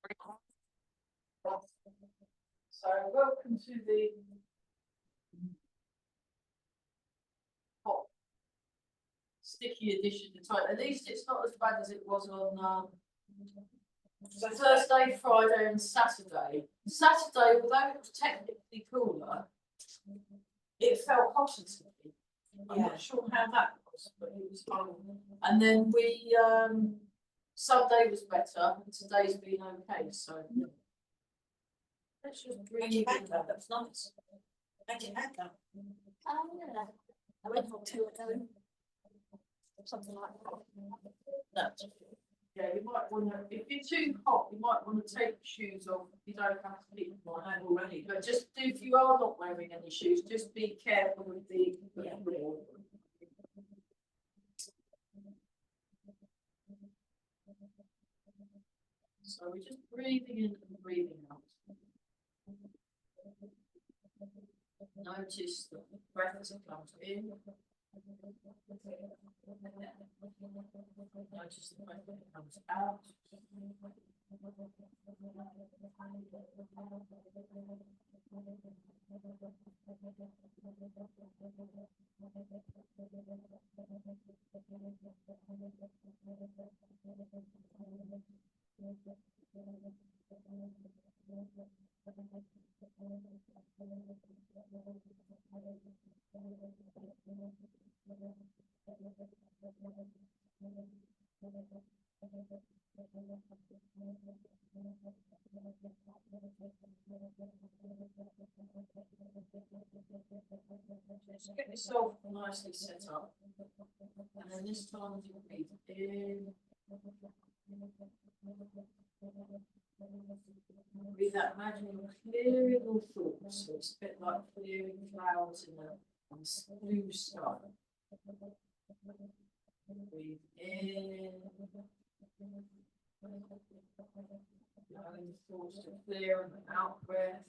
So welcome to the hot sticky edition of time. At least it's not as bad as it was on so Thursday, Friday and Saturday. Saturday, although it was technically cooler, it felt hotter to me. I'm not sure how that was, but it was cold. And then we Sunday was better and today's been okay, so let's just breathe. That was nice. I didn't have that. Oh, yeah. I went for 2 at home. Something like that. No. Yeah, you might want to, if you're too hot, you might want to take your shoes off. You don't have to keep them on already. But just if you are not wearing any shoes, just be careful with the wheel. So we're just breathing in and breathing out. Notice that the breath as it comes in. Notice the breath as it comes out. So get yourself nicely set up, and then this time you breathe in, breathe out. Imagine you're clearing all thoughts. So it's a bit like clearing clouds in a blue sky. Breathe in, allowing the thoughts to clear and out breath.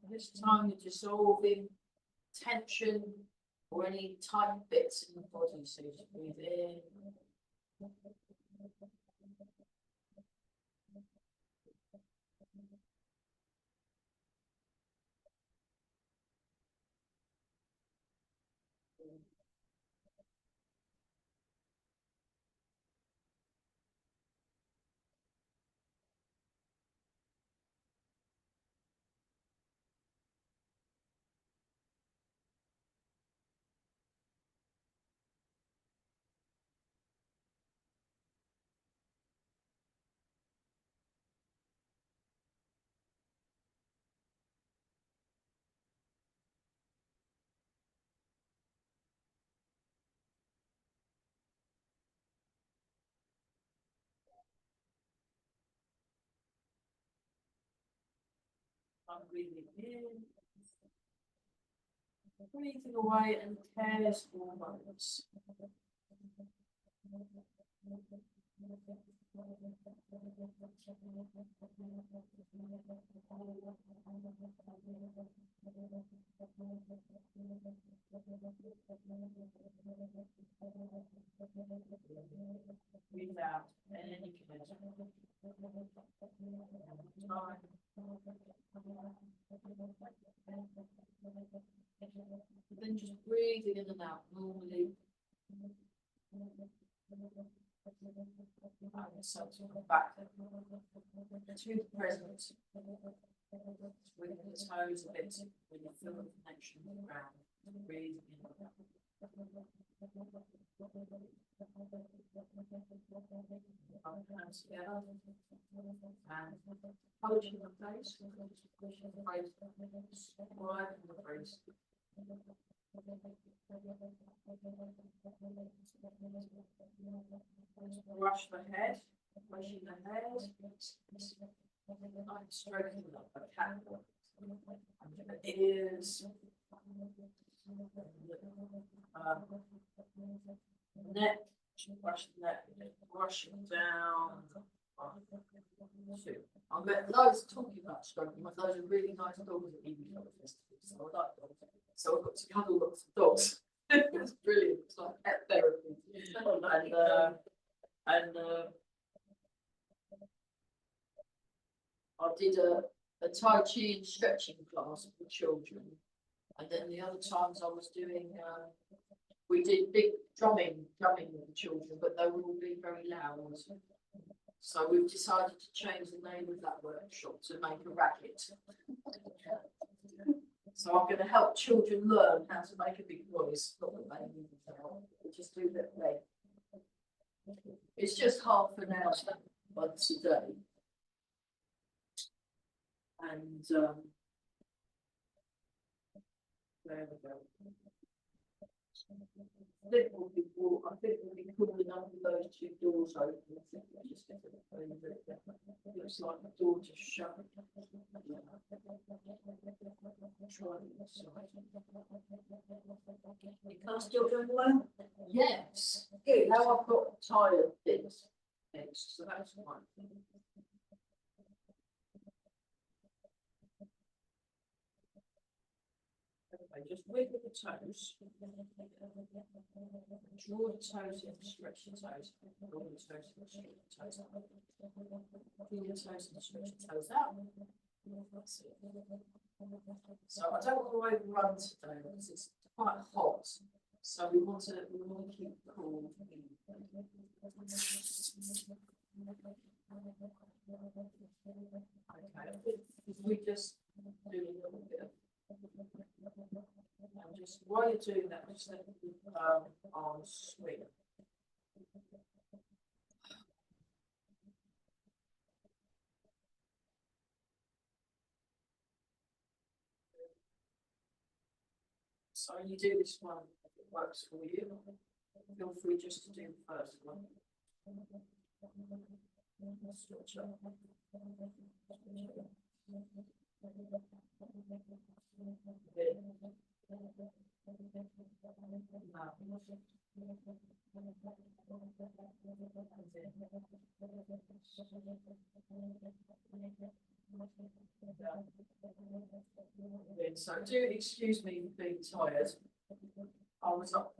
This time you're dissolving tension or any tight bits in the body. So you just breathe in. I'm breathing in, breathing away and careless hormones. Breathe out any connection. Then just breathing in and out normally. So to come back to the present with the toes a bit when you feel the connection with the ground. Breathing in and out. Hands together and holding the face, pushing the face, widen the face. Brush the head, brushing the head, like stroking the cat. The ears, neck, brush the neck, brush it down, I met loads talking about stroking, but those are really nice dogs at Eden Dog Festival, so I like dogs. So I got to cuddle lots of dogs. It was brilliant, it's like pet therapy. I did a Tai Chi and stretching class for children. And then the other times I was doing, we did big drumming with the children, but they were all being very loud. So we've decided to change the name of that workshop to make a racket. So I'm going to help children learn how to make a big noise, not that they need to just do that they. It's just half an hour once a day. And there we go. I think we'll be cool enough with those two doors open. I think we'll just get it. Looks like the door just shut. Try this side. You can't still doing well? Yes. Good. Now I've got tired bits next, so that's fine. Okay, just wiggle the toes. Draw the toes in, stretch the toes. Draw the toes in, stretch the toes out. Pull your toes in, stretch the toes out. That's it. So I don't want to overrun today because it's quite hot. So we want to keep cool. Okay, if we just do a little bit of. And just while you're doing that, just let the arms swing. So you do this one if it works for you. Feel free just to do the first one. Stretch up. So do excuse me for being tired. I was up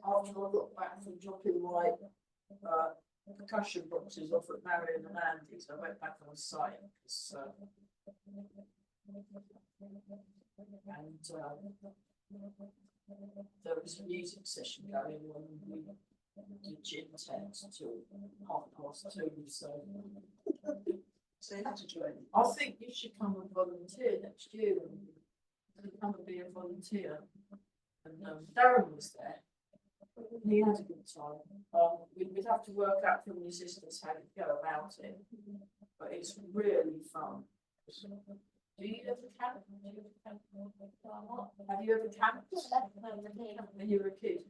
after I got back from dropping my percussion boxes off at Marion and Andy's. I went back on site because there was a music session going on. We did gym tent until 2:30. So you have to join. I think you should come and volunteer next year. Come and be a volunteer. And Darren was there. He had a good time. We'd have to work out from the assistants how to go about it, but it's really fun. Do you ever camp? Have you ever camped? When you were a kid?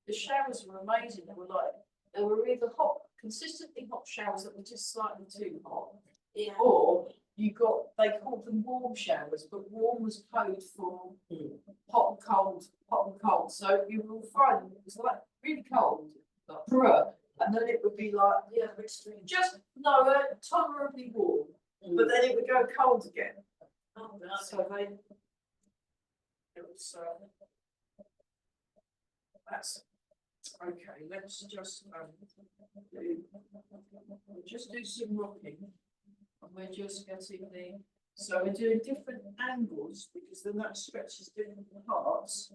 The showers were amazing. They were either consistently hot showers that were just slightly too hot, or they called them warm showers, but warm was code for hot and cold, hot and cold. So you will find it was like really cold, and then it would be like just tolerably warm, but then it would go cold again. So that's okay. Let's just do some rocking. And we're just getting so we're doing different angles because then that stretches different parts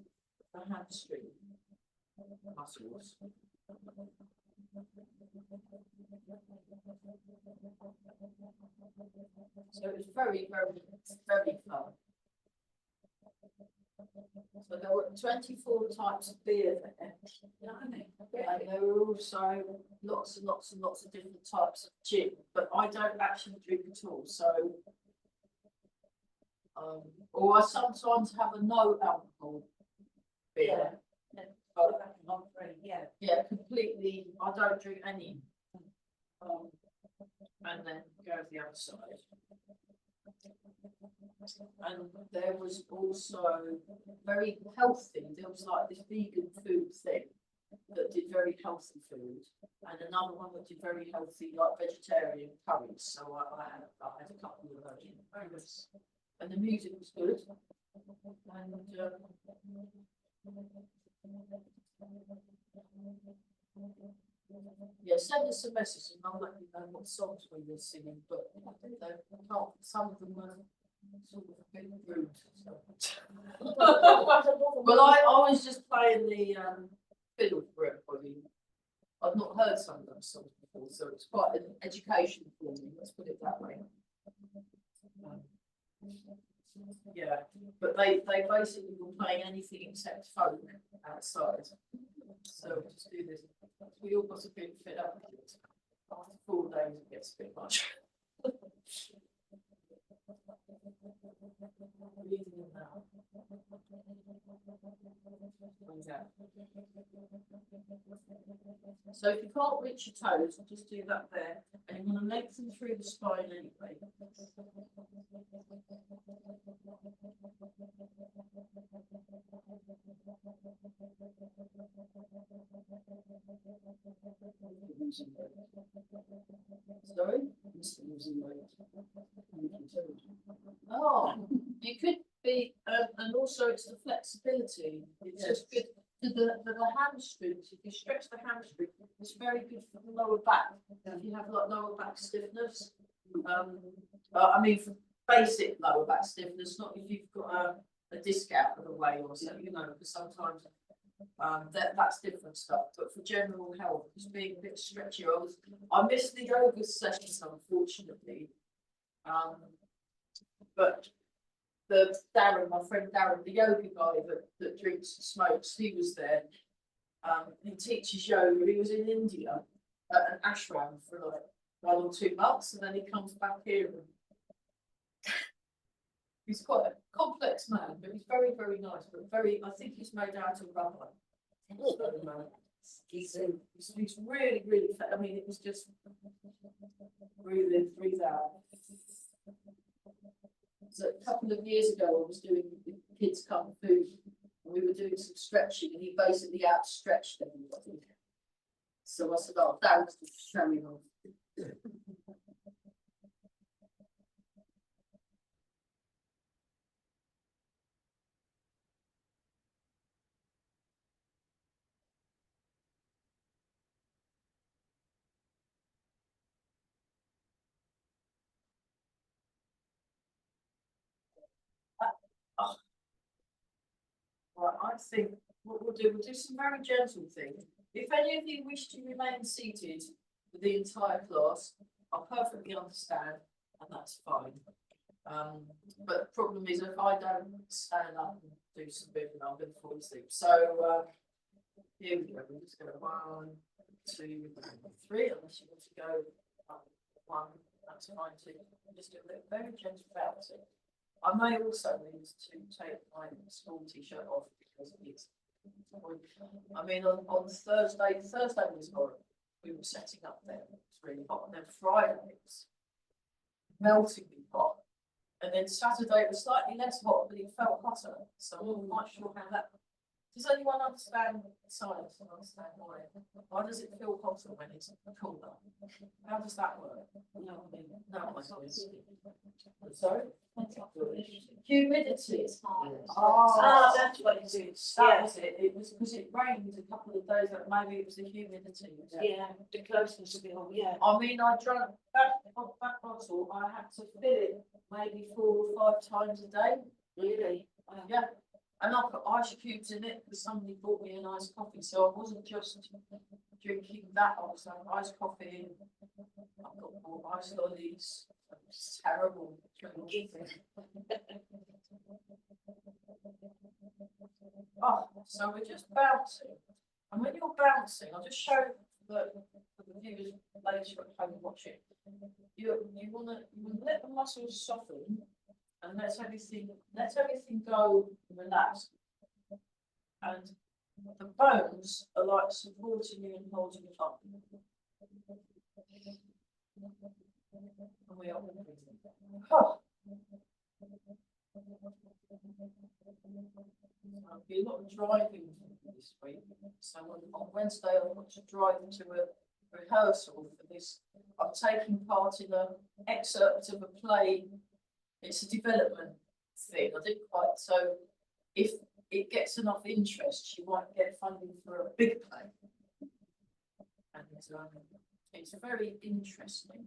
of the hamstring muscles. So it's very, very, very fun. So there were 24 types of beer there. And there were also lots and lots and lots of different types of gin, but I don't actually drink at all. So, or I sometimes have a no alcohol beer. Yeah, completely. I don't drink any. And then go to the other side. And there was also very healthy. There was like this vegan food thing that did very healthy food. and another one which is very healthy, like vegetarian curries. So I had a couple of those. Very good. And the music was good. And yeah, send us a message and I'll let you know what songs we were singing. But I think they can't. Some of them were sort of a bit rude. So. Well, I was just playing the fiddle for everybody. I've not heard some of those songs before, so it's quite an education for me. Let's put it that way. Yeah, but they basically were playing anything except folk outside. So we'll just do this. We all got a bit fed up with it. After 4 days, it gets a bit much. So if you can't reach your toes, just do that there, and you want to lengthen through the spine anyway. Sorry? Oh, you could be, and also it's the flexibility. It's just good to the hamstrings. If you stretch the hamstring, it's very good for the lower back. If you have like lower back stiffness, I mean for basic lower back stiffness, not if you've got a disc out of the way or something, you know, because sometimes that's different stuff. But for general health, just being a bit stretchier. I missed the yoga sessions unfortunately, but Darren, my friend Darren, the yoga guy that drinks and smokes, he was there. He teaches yoga. He was in India at an ashram for like 1 or 2 months, and then he comes back here. And he's quite a complex man, but he's very, very nice. But I think he's made out of rubber. He's really, really. I mean, it was just breathe in, breathe out. So a couple of years ago, I was doing the kids' kung fu, and we were doing some stretching, and he basically outstretched everybody. So I said, "Oh, that was just showing off." Right, I think what we'll do some very gentle things. If any of you wish to remain seated for the entire class, I perfectly understand, and that's fine. But the problem is if I don't stand up and do some movement, I'm going to fall asleep. So here we go. We're just going to 1, 2, 3, unless you want to go up 1, that's fine too. Just do a little very gentle bouncing. I may also need to take my school t-shirt off because it's. I mean, on Thursday was horrible. We were setting up there, it was really hot, and then Friday it was meltingly hot, and then Saturday it was slightly less hot, but it felt hotter. So I'm not quite sure how that. Does anyone understand science and understand why? Why does it feel hotter when it's cooler? How does that work? No, I don't. Sorry? Humidity. That's what it is. That was it. It was because it rained a couple of days, but maybe it was the humidity. Yeah, the closeness of it all, yeah. I mean, I drank that bottle, I had to fill it maybe 4 or 5 times a day. Really? Yeah. And I put ice cubes in it because somebody bought me an iced coffee, so I wasn't just drinking that. I was having iced coffee. I've got more ice lollies. It's terrible. Oh, so we're just bouncing, and when you're bouncing, I'll just show the viewers later at home watch it. You want to let the muscles soften. And let everything go relaxed. And the bones are like supporting you and holding you up. And we are. Oh. There'll be a lot of driving this week. So on Wednesday, I want to drive to rehearsal for this. I'm taking part in an excerpt of a play. It's a development thing. I didn't quite, so if it gets enough interest, she might get funding for a big play. And it's very interesting.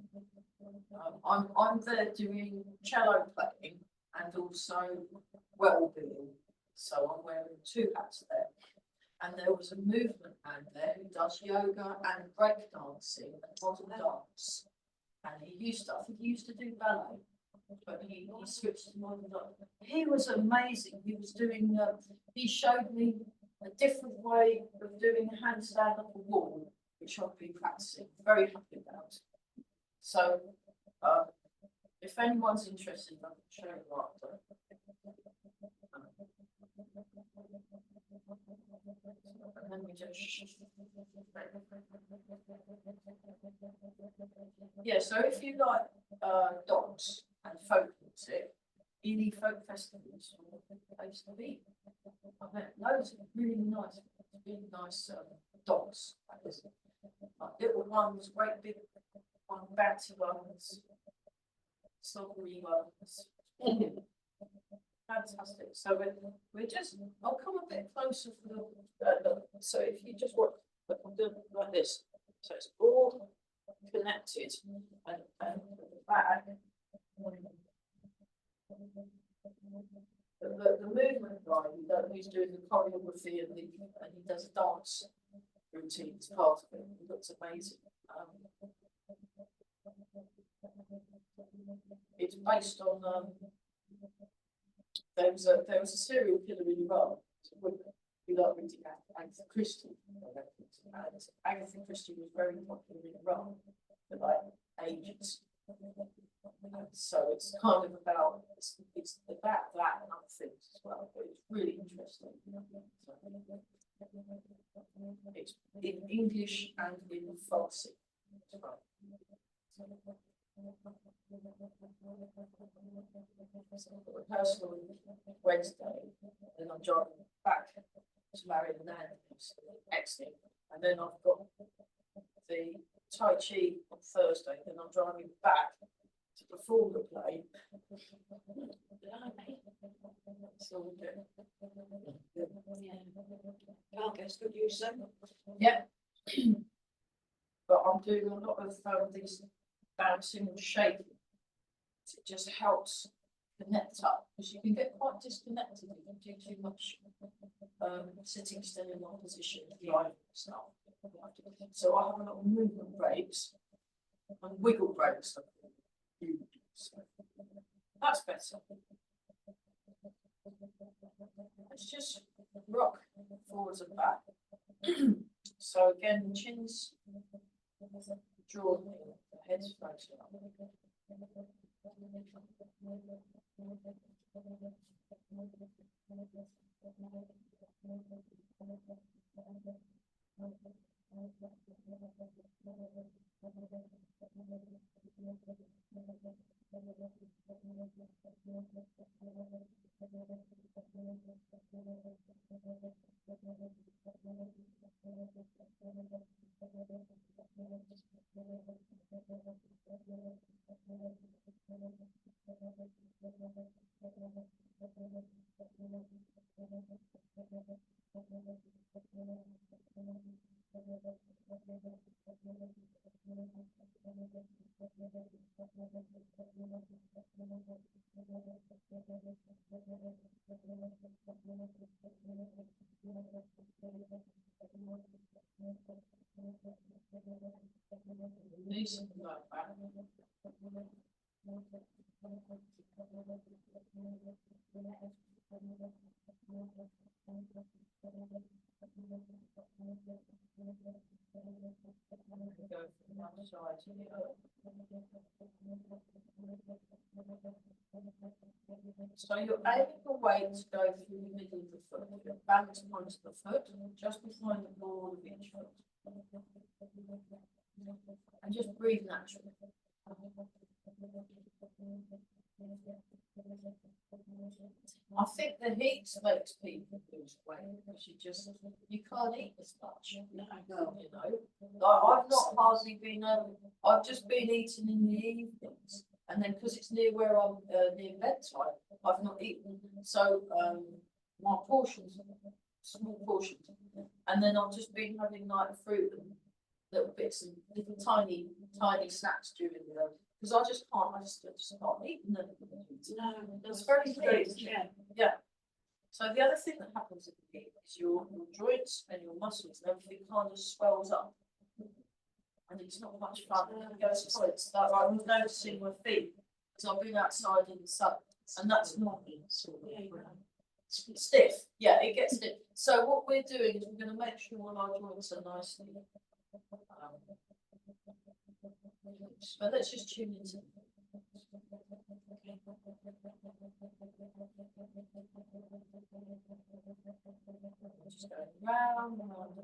I'm there doing cello playing and also well-being, so I'm wearing two hats there. And there was a movement man there who does yoga and break dancing and modern dance. And I think he used to do ballet, but he switched to modern dance. He was amazing. He was doing, he showed me a different way of doing a handstand up a wall, which I've been practicing, very happy about. So, if anyone's interested, I can show you after. And then we just... Yeah, so if you like dogs and folk music, Ely Folk Festivals are the place to be. I've met loads of really nice dogs. Like little ones, great big one, bouncy ones, slobbery ones. Fantastic. So we're just, I'll come a bit closer for the, so if you just want, I'm doing it like this. So it's all connected and back. The movement guy, who's doing the choreography and he does a dance routine as part of it. It looks amazing. It's based on there was a serial killer in Iran. We like reading Agatha Christie. And Agatha Christie was very popular in Iran for like ages. And so it's kind of about it's about that and other things as well. But it's really interesting. It's in English and in Farsi as well. Rehearsal Wednesday, and I'm driving back to Marion Exning, and then I've got the Tai Chi on Thursday, then I'm driving back to perform the play. So Good use then. yeah. But I'm doing a lot of these bouncing and shaking. It just helps connect up, because you can get quite disconnected if you do too much sitting still in one position, driving stuff. So I have a lot of movement breaks and wiggle breaks. So that's better. Let's just rock forwards and back. So again, chins drawn, the head's facing up. Something like that. Go from the other side to the other. So you're aiming the weight to go through the middle of the foot. Your balance points the foot, just behind the ball of each foot. And just breathe naturally. I think the heat makes people lose lose weight, because you can't eat as much. No. You know, like I've not hardly been I've just been eating in the evenings, and then because it's near where I'm near bedtime, I've not eaten. So my portions, small portions, and then I've just been having like fruit and little bits and little tiny snacks during the because I just can't eat them. No, It's very strange, strange. yeah. Yeah. So the other thing that happens in the knee is your joints and your muscles and everything kind of swells up. And it's not much fun. It goes to it's like I'm noticing my feet because I've been outside in the sun and that's not stiff. Yeah, it gets stiff. So what we're doing is we're going to make sure all our joints are nicely. But let's just tune into. Just going round and round.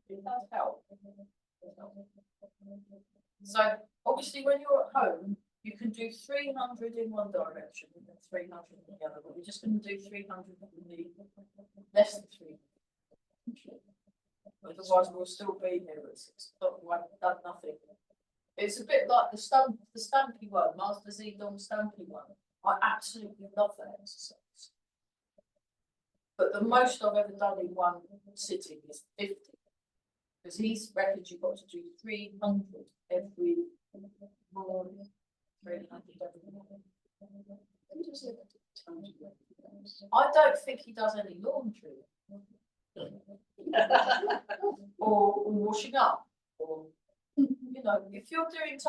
It does help. So obviously when you're at home, you can do 300 in one direction and then 300 in the other, but we're just going to do 300 in the less than 300. Otherwise we'll still be here at 6 o'clock, we haven't done nothing. It's a bit like the Stampy one, Master Zedong Stampy one. I absolutely love that exercise. But the most I've ever done in one sitting is 50. Because he reckons you've got to do 300 every morning. 300 every morning. I don't think he does any laundry. or washing up. Or you know, if you're doing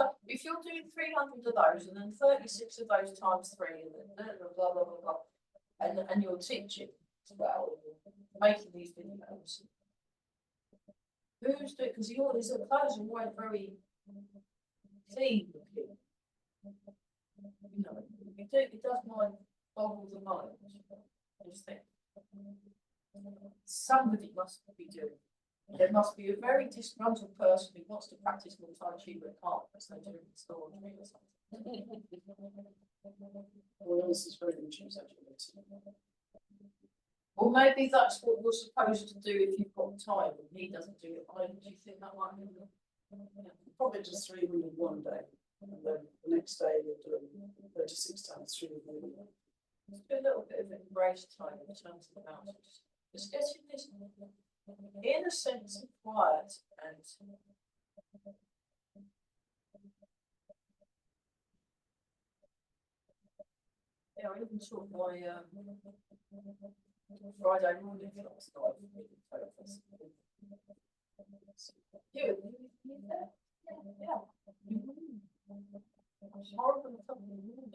300 of those and then 36 of those times 3 and then blah blah blah blah, and you're teaching as well, making these videos. Who's doing? Because his clothes weren't very clean looking. You know, it does mind boggle the mind. I just think somebody must be doing. There must be a very disgruntled person who wants to practice more Tai Chi but can't because they do it in store or something. Or else it's very interesting. Or maybe that's what you're supposed to do if you've got time and he doesn't do it. Do you think that might be? Probably just 300 one day, and then the next day you're doing 36 times 300. It's a little bit of embrace time in terms of the mountains. Just getting this in a sense of quiet and yeah, I even saw my Friday morning last night. You there? Yeah. It's horrible at the morning.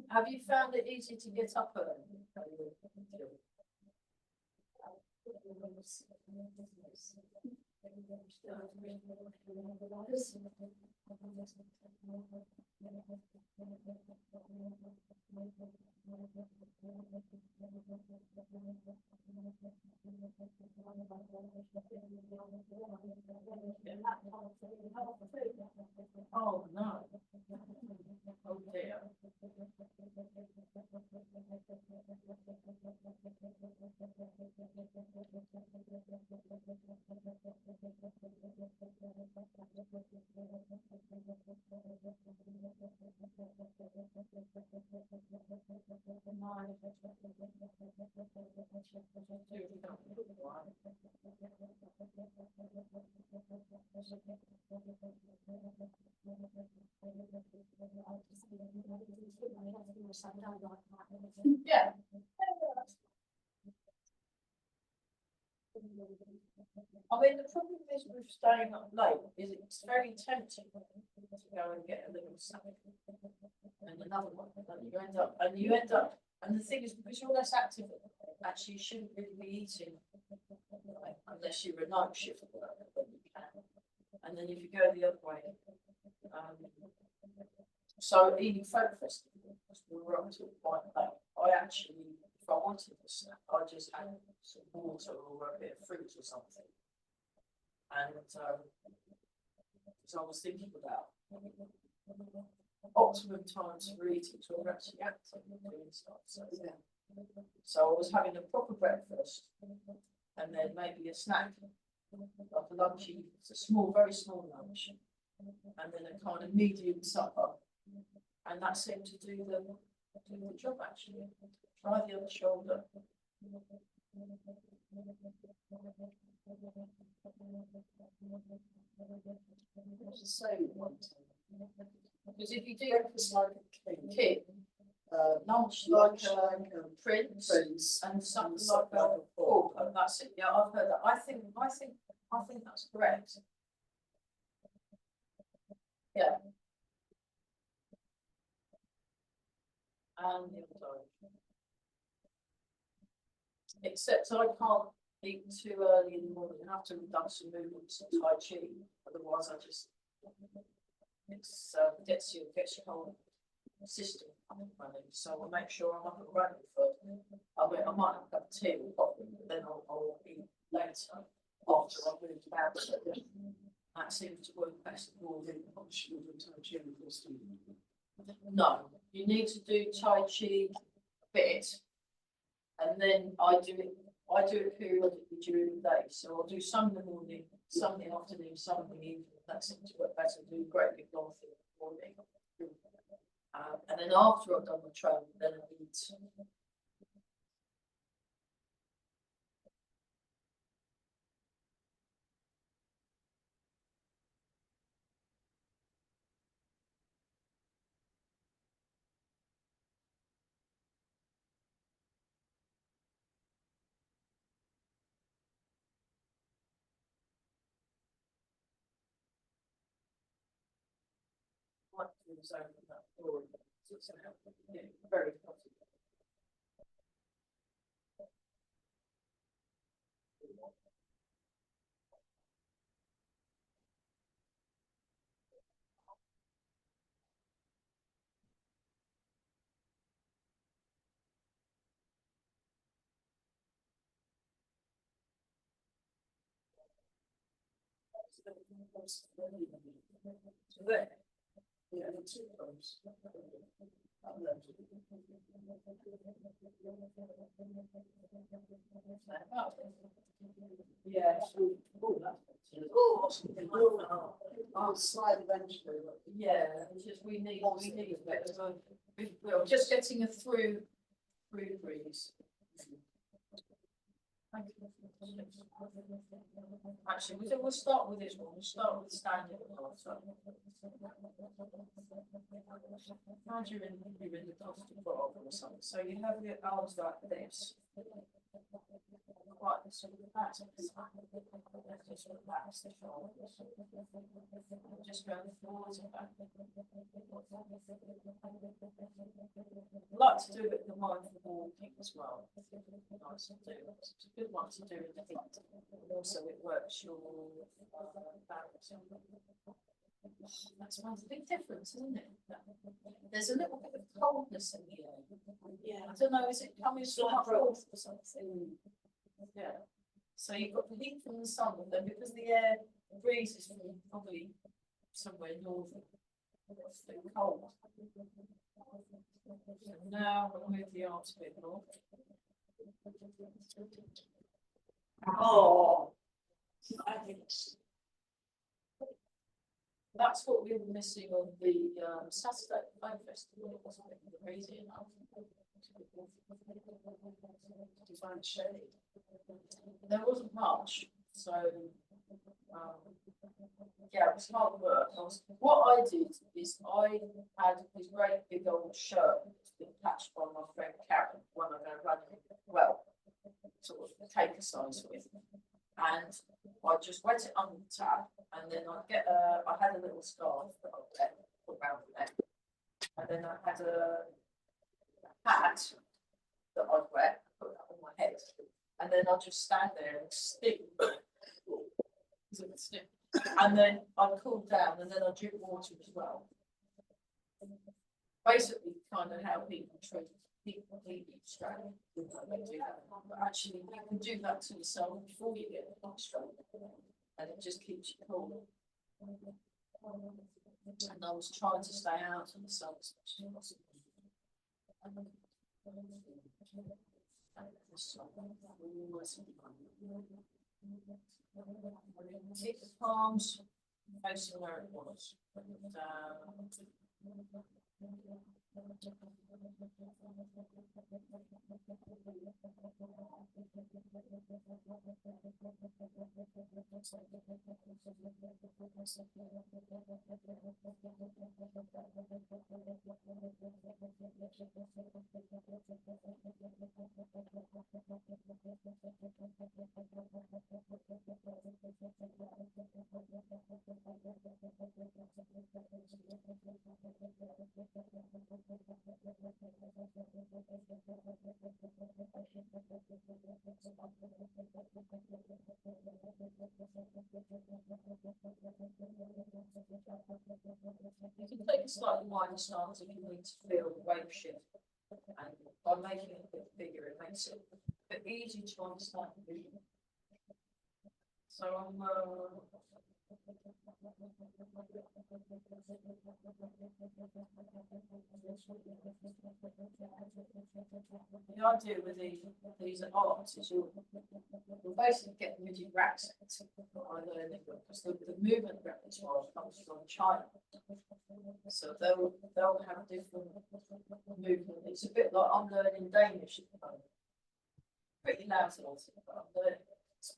Have you found it easy to get up early? Oh no. Oh dear. Yeah. I mean, the problem is with staying up late is it's very tempting to go and get a little snack and another one, and you end up, and the thing is, because you're less active, actually you shouldn't really be eating like, unless you're a night shift worker, then you can. And then if you go the other way, so eating folk festival, we were up to quite late. I actually, if I wanted a snack, I just had some water or a bit of fruit or something. And so I was thinking about optimum times for eating, so we're actually active and doing stuff. So yeah. So I was having a proper breakfast and then maybe a snack, like a lunchy, it's a small, very small lunch, and then a kind of medium supper. And that seemed to do the job actually. Try the other shoulder. What's the same one? Because if you do Breakfast like a king. kick, lunch Like like a Prince, prince. and something and like a pork. pork, and that's it. Yeah, I've heard that. I think that's correct. Yeah. And the other direction. Except I can't eat too early in the morning. I have to have done some movements and Tai Chi. Otherwise, I just gets your whole system up and running. So I'll make sure I'm up and running for. I mean, I might have a cup of tea or coffee, but then I'll eat later after I've moved about. That seems to work best for me. No, you need to do Tai Chi a bit, and then I do it periodically during the day. So I'll do some in the morning, some in the afternoon, some in the evening. That seems to work better. Do a great big long thing in the morning. And then after I've done the training, then I eat. Like to do so from that door, so it's very positive. So there. Yeah, and two times. Yeah. I'll slide eventually. But Yeah, it's just we need a bit of we're just getting a through breeze. Thank you. Actually, we'll start with this one. We'll start with standing. Imagine you're in the dusty frog or something. So you have your arms like this. Quite the sort of back. Just relax the shoulders. Just go forwards and back. I like to do it the mindful walking as well. Nice to do. It's a good one to do in the heat. Also, it works your balance. That's one big difference, isn't it? There's a little bit of coldness in the air. Yeah. I don't know, is it coming from up Like north or something? Yeah. So you've got the heat from the sun, and then because the air breezes from probably somewhere north, it's so cold. So now we'll move the arms a bit more. oh, I think it's That's what we were missing on the Saturday Folk Festival, wasn't it? Crazy enough. you find shade? There wasn't much, so, yeah, it was hard work. What I did is I had this great big old shirt that's been patched by my friend Karen when I go running, well, sort of take a size with. And I just wet it under the tap, and then I had a little scarf that I put around the neck. And then I had a hat that I'd wear, put that on my head, and then I'd just stand there and stick. And then I'd cool down, and then I'd drink water as well. Basically, kind of how people treat people in Australia. They do that. But actually, you can do that to yourself before you get the heat stroke, and it just keeps you cool. And I was trying to stay out in the sun as much as possible. Keep the palms facing where it was. You can take a slightly wider stance if you need to feel the wave shift. And by making it a bit bigger, it makes it a bit easier to understand. So I'm the idea with these arts is you're basically getting rid of your accent by learning because the movement repertoire comes from China. So they'll have different movement. It's a bit like I'm learning Danish at the moment. Pretty lousy, but I'm learning. It's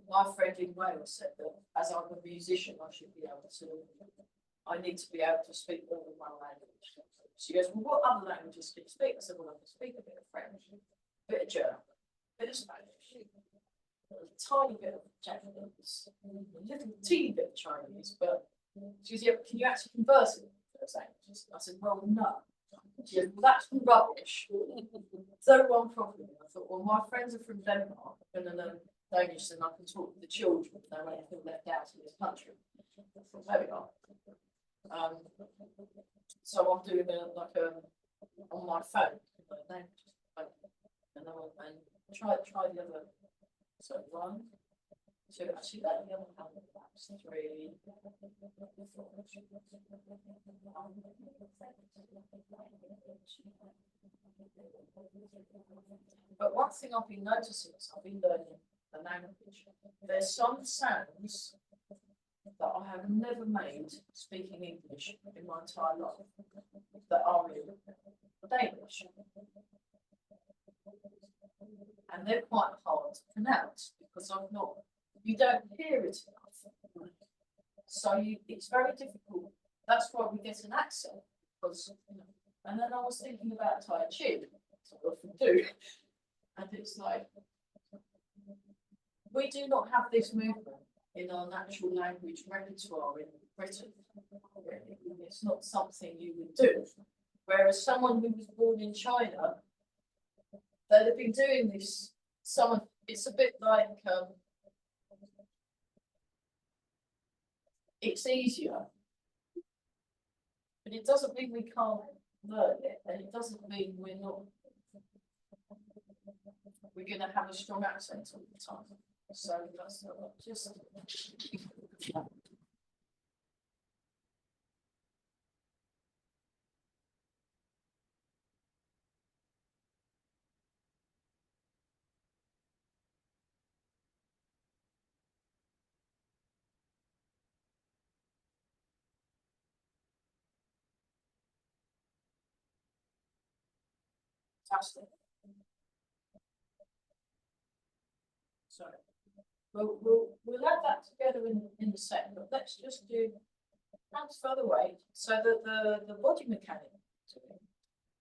my friend in Wales said that as I'm a musician, I need to be able to speak all of my language. She goes, well, what other languages can you speak? I said, well, I can speak a bit of French, a bit of German, a bit of Spanish, a tiny bit of Japanese, a little teeny bit of Chinese, but she goes, yeah, can you actually converse in those languages? I said, well, no. She goes, well, that's rubbish. So one problem. I thought, well, my friends are from Denmark, I'm going to learn Danish, and I can talk to the children, they won't feel left out in this country. There we are. So I'm doing on my phone, and try the other. So 1, 2, actually let the other hand perhaps 3. But one thing I've been noticing is I've been learning the language. There's some sounds that I have never made speaking English in my entire life that are in Danish. And they're quite hard to pronounce because you don't hear it enough. So it's very difficult. That's why we get an accent because, and then I was thinking about Tai Chi, as I often do, and it's like, we do not have this movement in our natural language repertoire in Britain. It's not something you would do. Whereas someone who was born in China, they'd have been doing this. It's a bit like it's easier, but it doesn't mean we can't learn it, and it doesn't mean we're going to have a strong accent all the time. So that's just. Fantastic. So, we'll add that together in the set, but let's just do transfer the weight so that the body mechanic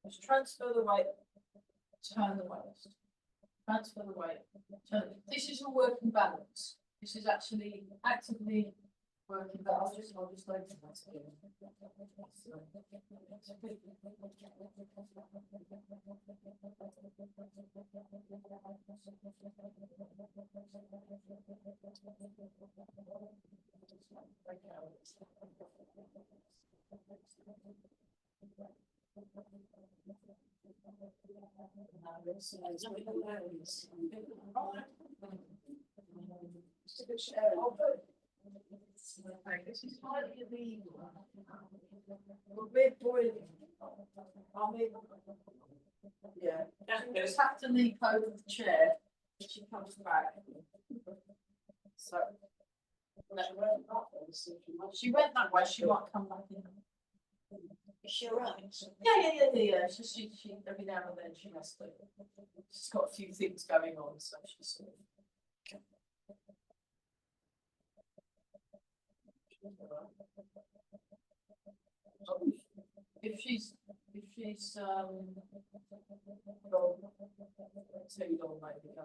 is transfer the weight, turn the waist, transfer the weight, turn. This is a working balance. This is actually actively working, but I'll just open that here. This is highly illegal. We're boiling. Yeah. You just have to leap over the chair if she comes back. So she went that way, she might come back in. Is she alright? Yeah. She every now and then she has to. She's got a few things going on, so she's sort of. If she's gone too long, maybe go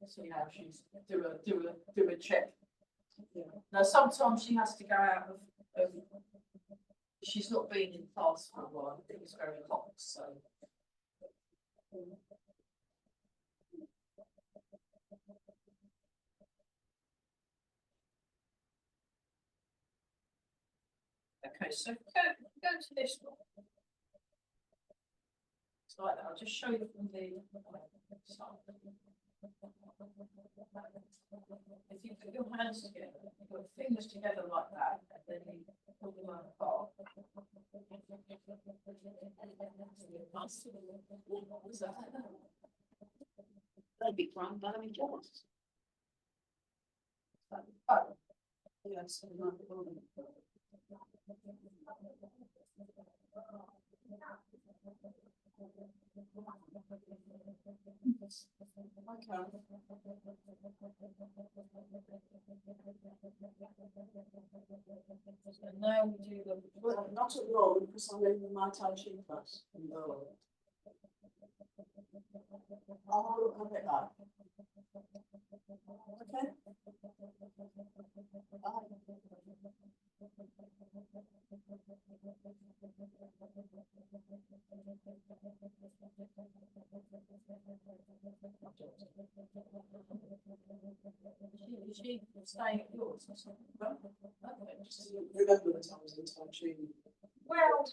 see how she's do a check. Now sometimes she has to go out of she's not been in class for a while. I think it's very hot, so. Okay, so go to this one. It's like that. I'll just show you from the side. If you put your hands together, you put your fingers together like that, and then you pull them apart. That'd be fun, but I mean, yours. Oh, Yes. so now we do the. Well, not at the moment because I'm in my Tai Chi class. No. I'll have it back. Okay. Is she staying at yours or something? Okay. Just remember that I was in Tai Chi. Well,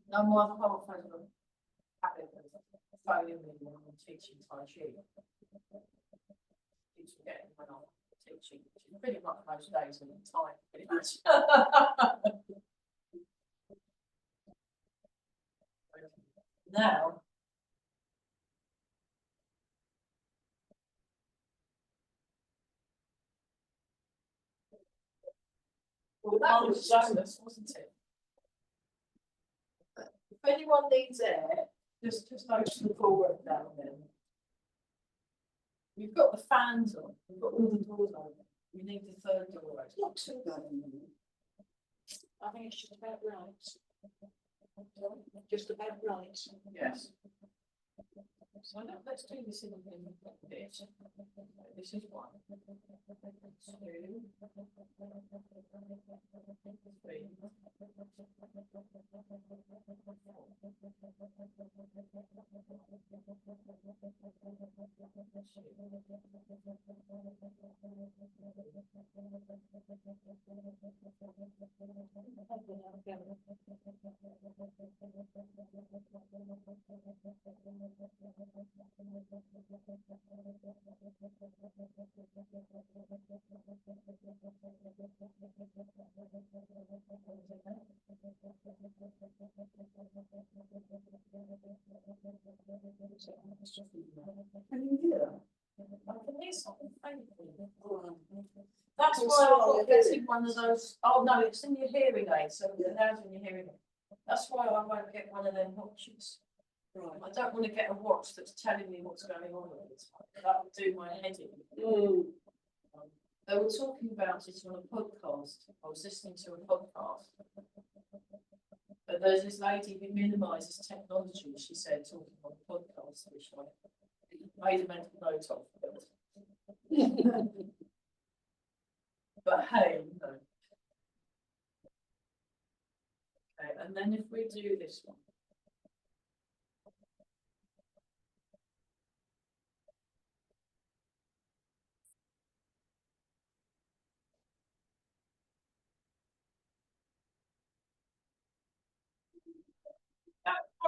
no more than half of them having a phone in me when I'm teaching Tai Chi. It's forgetting when I'm teaching. It's pretty much most days of the time, pretty much. Now. Well, that was bonus, wasn't it? If anyone needs air, just open the door down there. We've got the fans on, we've got all the doors on. We need the third door open. It's not too bad. I think it's just about right. Just about right. Yes. So now let's do this in a bit. This is one. Two. Three. Can you hear? I can hear something faintly. Alright. That's Well, why so I've got you're getting hearing. one of those, oh no, it's in your hearing aid, so it allows in your hearing aid. That's why I won't get one of them watches. Right. I don't want to get a watch that's telling me what's going on all the time. That would do my head in. Mm. They were talking about it on a podcast. I was listening to a podcast. But there's this lady who minimises technology, she said, talking on a podcast, which I made a mental note of. But hey, no. Okay, and then if we do this one.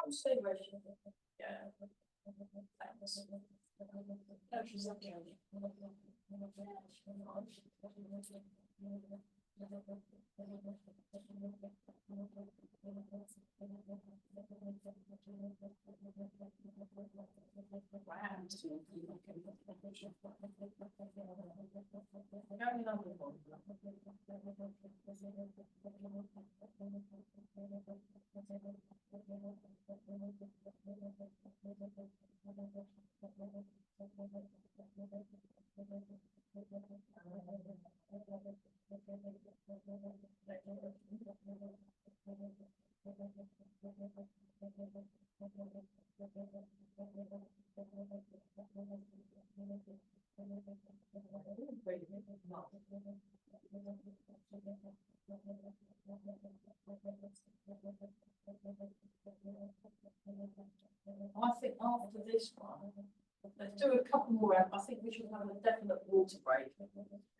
Consideration. Yeah. Thanks. No, she's okay. I think after this one, let's do a couple more. I think we should have a definite water break.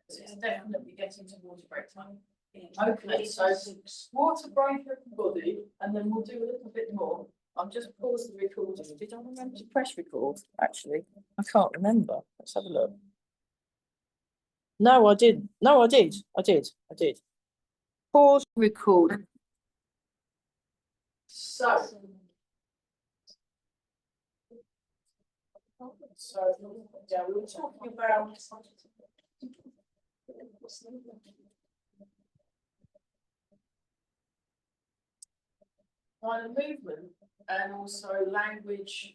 It's definitely getting to water break time. Okay, so water break everybody, and then we'll do a little bit more. I'll just pause the recording. Did I remember to press record? Actually, I can't remember. Let's have a look. No, I didn't. No, I did. I did. Pause record. So, yeah, we were talking about kind of movement and also language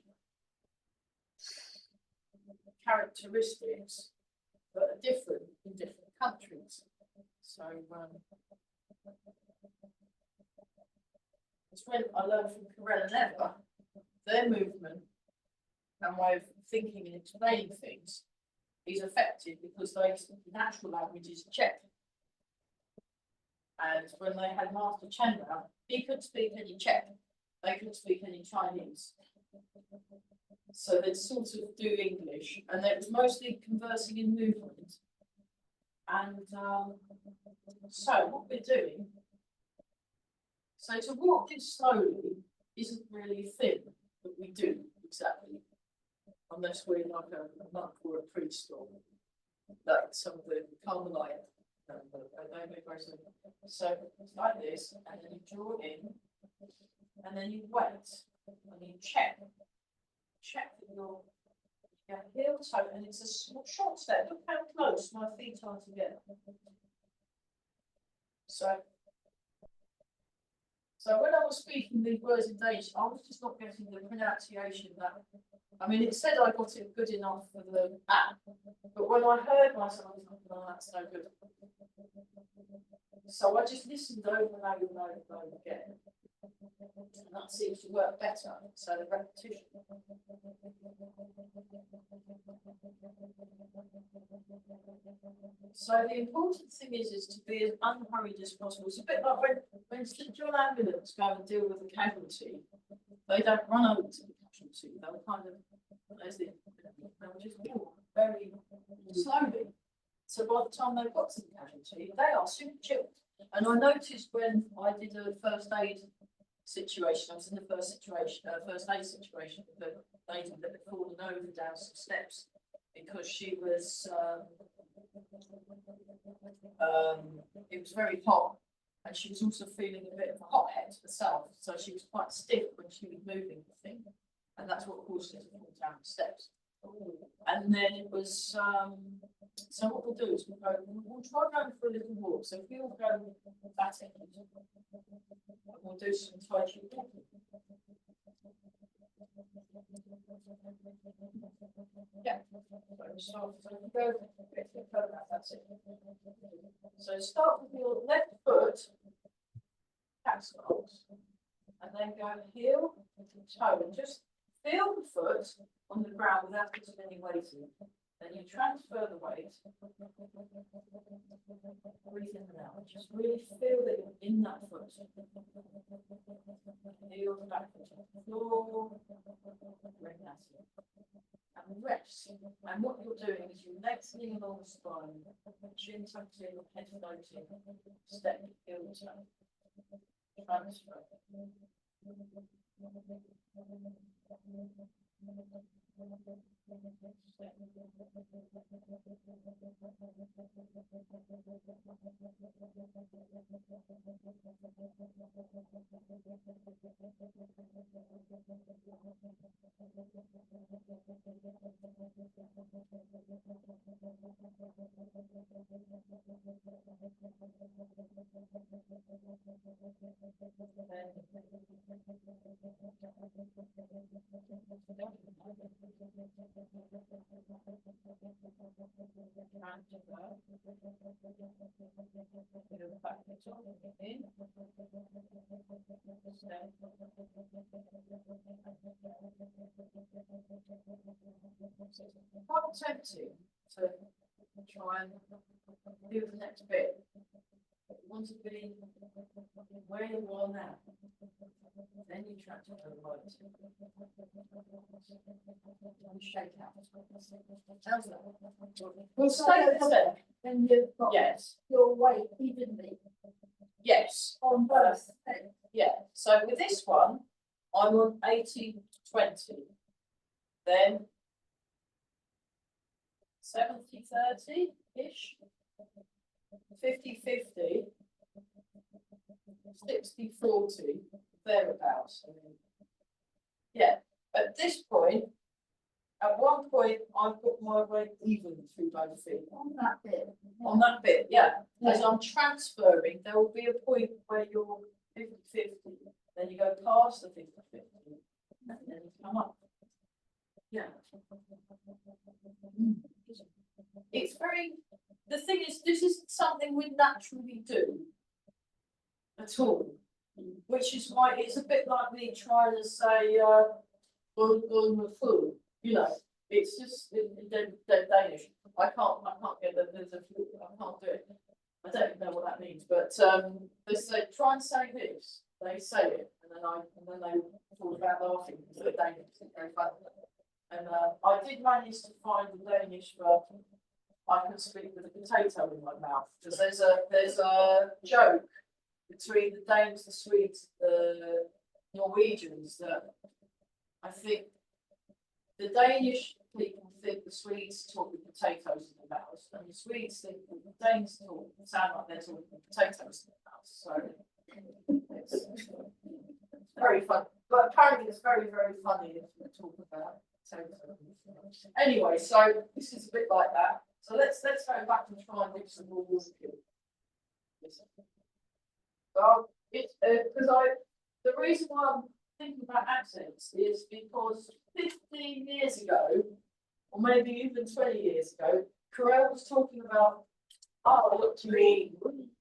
characteristics that are different in different countries. So, it's when I learned from Carell and Eva, their movement and way of thinking and explaining things is affected because their natural language is Czech. And when they had Master Chandra, he could speak any Czech, they could speak any Chinese. So they'd sort of do English, and it was mostly conversing in movement. And so what we're doing, so to walk this slowly isn't really a thing that we do exactly, unless we're like a monk or a priest or like some of the Carmelite. So it's like this, and then you draw in, and then you wait, and you check that your heel toe, and it's a small, short step. Look how close my feet are together. So when I was speaking these words in Danish, I was just not getting the pronunciation that. I mean, it said I got it good enough for the app, but when I heard myself, I was like, no, that's no good. So I just listened over and over and over and over again. And that seems to work better. So the repetition. So the important thing is to be as unhurried as possible. It's a bit like when St John Ambulance go and deal with a casualty, they don't run over to the casualty. They'll kind of, they'll just walk very slowly. So by the time they've got to the casualty, they are super chilled. And I noticed when I did a first aid situation, I was in the first aid situation with a lady that had fallen over down some steps because she was, it was very hot, and she was also feeling a bit of a hothead herself, so she was quite stiff when she was moving the thing, and that's what caused her to fall down the steps. And then it was, so what we'll do is we'll try going for a little walk, so if we all go that end. We'll do some Tai Chi walking. Yeah. So start with your left foot, capsules, and then go heel to toe, and just feel the foot on the ground without putting any weight in. Then you transfer the weight. Breathe in and out. Just really feel that you're in that foot. Heel the back foot on the floor. Bring that in. And rest. And what you're doing is you're lengthening along the spine, chin tucked in, head floating, step, heel toe. Transfer. Quite tempting to try and do the next bit. But you want to be where you are now. Then you transfer the right. And shake out. How's that? We'll stay there. Then you've got Yes, your weight evenly yes. on both ends. Yeah, so with this one, I'm on 80-20. Then 70-30-ish. 50-50. 60-40, thereabouts. I mean, yeah, at this point, at one point, I put my weight even through both feet. On that bit. On that bit, yeah. As I'm transferring, there will be a point where you're 50-50, then you go past the 50-50, and then you come up. Yeah. It's very, the thing is, this is something we naturally do at all, which is why it's a bit like me trying to say, food, you know, it's just, they're Danish. I can't get the, there's a, I can't do it. I don't even know what that means, but, they say, try and say this, they say it, and then they fall about laughing, because they're Danish, it's very funny. And, I did manage to find the Danish for, I can speak with a potato in my mouth, because there's a joke between the Danes, the Swedes, the Norwegians, that I think the Danish people think the Swedes talk with potatoes in their mouths, and the Swedes think that the Danes sound like they're talking with potatoes in their mouths. So it's very fun, but apparently it's very, very funny if we talk about potatoes. Anyway, so this is a bit like that. So let's go back and try and do some more walking. Well, it's because the reason why I'm thinking about accents is because 15 years ago, or maybe even 20 years ago, Carell was talking about, oh, look to me.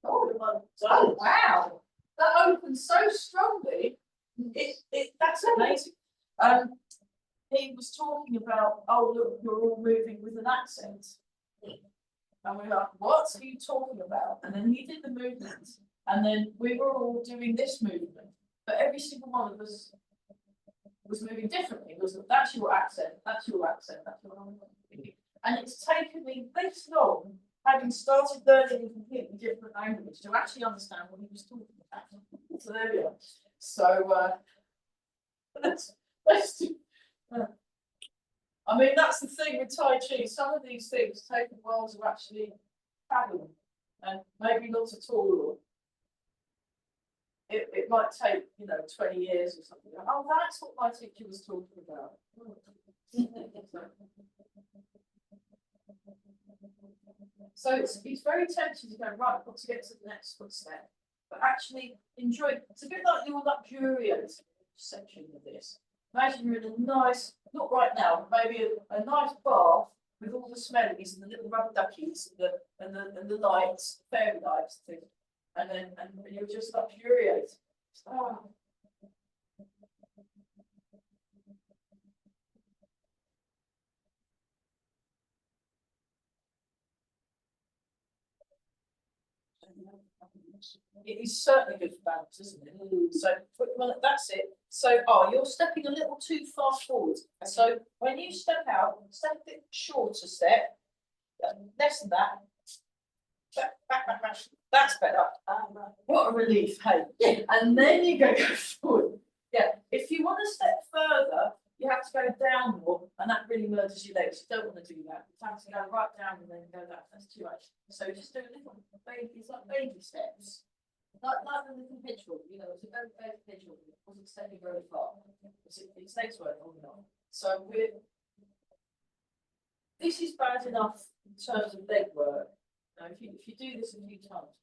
Oh, wow, that opened so strongly. That's amazing. He was talking about, oh, look, you're all moving with an accent. And we were like, what are you talking about? And then he did the movement. And then we were all doing this movement. But every single one of us was moving differently. It was, that's your accent, that's your accent, that's your accent. And it's taken me this long, having started learning a completely different language, to actually understand what he was talking about. So there we are. So let's do. I mean, that's the thing with Tai Chi. Some of these things take a while to actually fathom, and maybe not at all. Or it might take, 20 years or something. Oh, that's what my teacher was talking about. So it's very tempting to go, right, I've got to get to the next footstep, but actually enjoy, it's a bit like your luxuriate section of this. Imagine you're in a nice, not right now, but maybe a nice bath with all the smellies and the little rubber duckies and the lights, fairy lights thing. And you're just luxuriate. Oh. It is certainly good for balance, isn't it? So, well, that's it. So, you're stepping a little too far forward. So, when you step out, step a bit shorter step, less than that. Back. That's better. What a relief, hey. And then you go forward. Yeah, if you want to step further, you have to go down more, and that really murders your legs. You don't want to do that. You have to go right down and then go down. That's too much. So just do a little baby, it's like baby steps. Like the little hedgehog, it's a very baby hedgehog. It wasn't stepping very far. Its legs weren't long enough. So this is bad enough in terms of leg work. Now, if you do this a few times.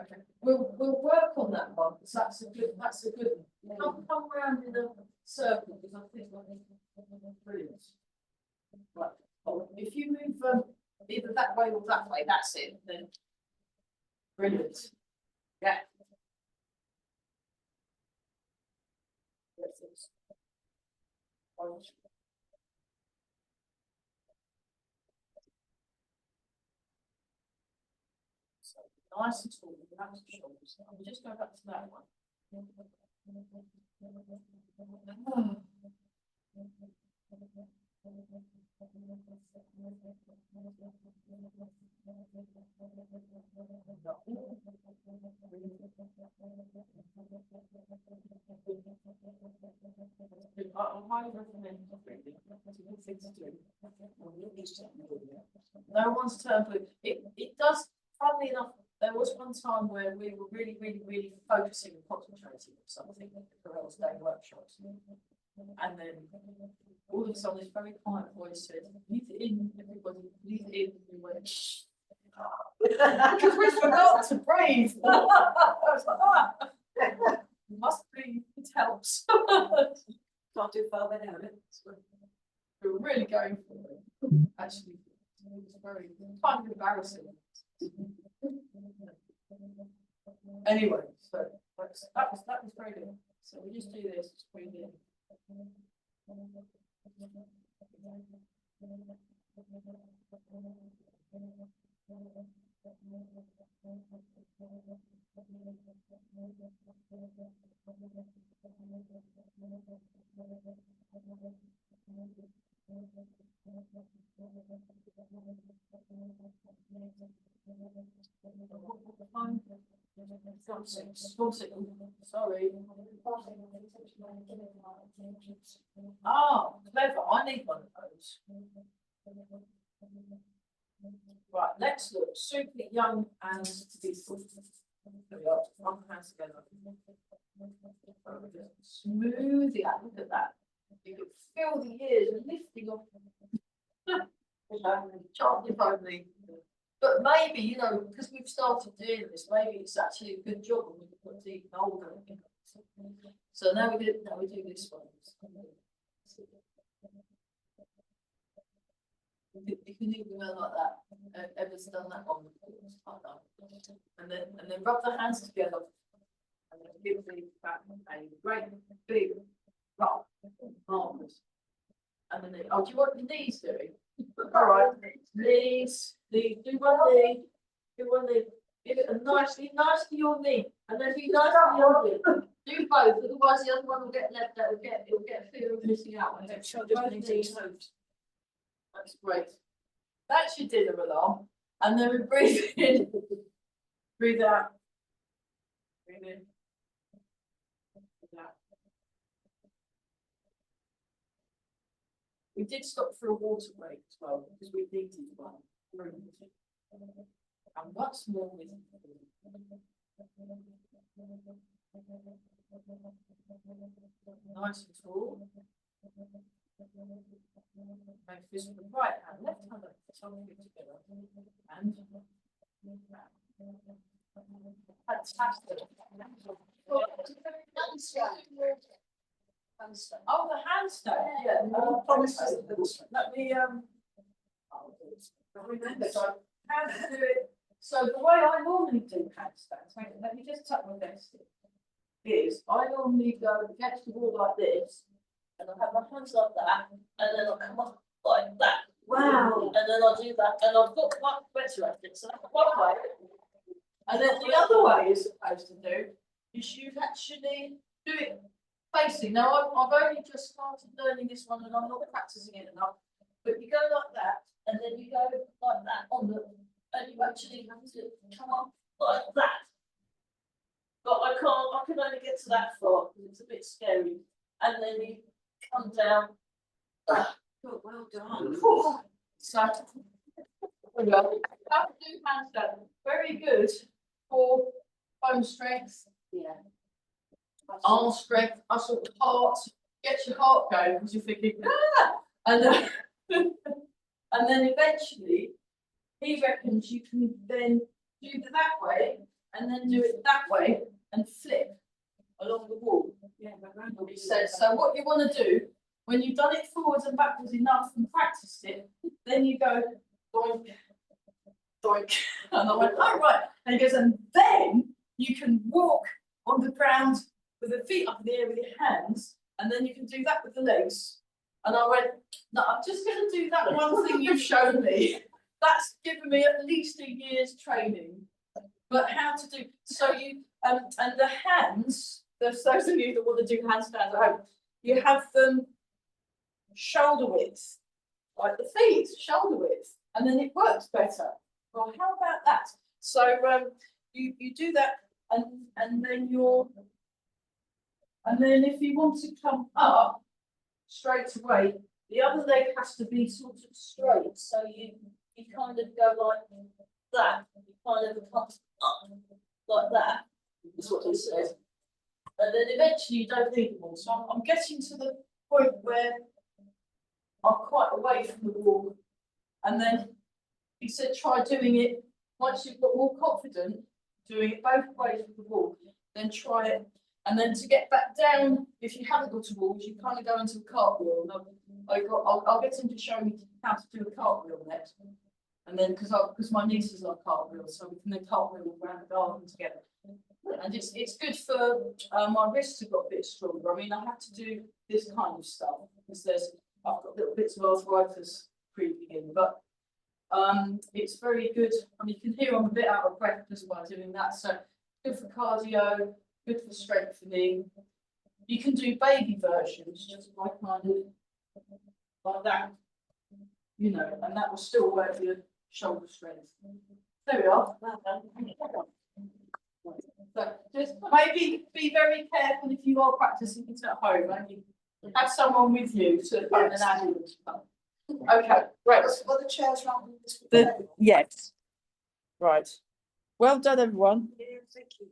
Okay, we'll work on that one because that's a good one. Come round in a circle because I think brilliant. Right. If you move either that way or that way, that's it. Then brilliant. Yeah. Nice and tall, relax the shoulders. I'll just go back to that one. I highly recommend no one's turned blue. It does, funnily enough, there was one time where we were really focusing and concentrating on something at the Corel's Day workshops. And then all of a sudden this very quiet voice said, leave it in, everybody, leave it in, and we went, shh. Because we forgot to breathe. I was like, must breathe, it helps. Can't do far better of it. We were really going for it. Actually, it was very kind of embarrassing. Anyway, so that was very good. So we just do this, just breathe in. Sorry. Oh, clever. I need one of those. Right, let's look super young and beautiful. There we are. One hands together. Smooth it out. Look at that. You can feel the ears lifting off. Can't if only. But maybe, because we've started doing this, maybe it's actually a good job when we put it even older. So now we do this one. You can even go like that. Everyone's done that one before. And then rub the hands together. And then give the back a great big rub. Arms. And then do you want your knees doing? All right, knees. Do one knee. Do one knee. Give it a nice to your knee, and then be nice to your knee. Do both, otherwise the other one will get left out. It'll get a fear of missing out. And then both knees. That's great. That's your dinner alarm. And then we breathe in, breathe out, breathe in, breathe out. We did stop for a water break as well because we needed one. And once more with nice and tall. Very And. Fantastic. Oh, the handstand, yeah, No promises of this. let me, remember, so how to do it, so the way I normally do handstands, let me just tuck my vest in. Is, I normally go against the wall like this, and I have my hands like that, and then I come up like that. Wow. And then I do that, and I've got much better at it, so that's one way. And then the other way you're supposed to do, is you actually do it facing. Now, I've only just started learning this one and I'm not practicing it enough. But you go like that, and then you go like that on the, and you actually have to come up like that. But I can only get to that far because it's a bit scary. And then you come down. Good, well done. So, there we go. How to do handstand, very good for bone strength. Yeah. Arm strength, muscle, heart, gets your heart going because you're thinking, and and then eventually, he reckons you can then do it that way, and then do it that way, and flip along the wall. Yeah, my grandma He says, so what you want to do, when you've done it forwards and backwards enough and practiced it, then you go, doink, doink, and I went, oh right, and he goes, and then you can walk on the ground with the feet up in the air with your hands, and then you can do that with the legs. And I went, no, I'm just going to do that one thing you've shown me. That's given me at least a year's training. But how to do, so you, and the hands, there's those of you that want to do handstands at home, you have them shoulder width, like the feet, shoulder width, and then it works better. Well, how about that? So you do that, and then you're, and then if you want to come up straight away, the other leg has to be sort of straight. So you kind of go like that. You kind of come up like that. That's what he says. And then eventually you don't need them all. So I'm getting to the point where I'm quite away from the wall. And then he said, try doing it once you've got more confident, doing it both ways with the wall, then try it. And then to get back down, if you haven't got a wall, you kind of go into a cartwheel. And I'll get him to show me how to do a cartwheel next. And then because my nieces love cartwheels, so we can then cartwheel around the garden together. And it's good for my wrists have got a bit stronger. I mean, I have to do this kind of stuff because I've got little bits of arthritis creeping in, but it's very good. I mean, you can hear I'm a bit out of breath just by doing that. So good for cardio, good for strengthening. You can do baby versions, just like kind of like that, you know, and that will still work your shoulder strength. There we are. So just maybe be very careful if you are practicing it at home and you have someone with you to find an ambulance. Okay, right. Well, the chairs round this. Yes. Right. Well done, everyone. Yeah, thank you.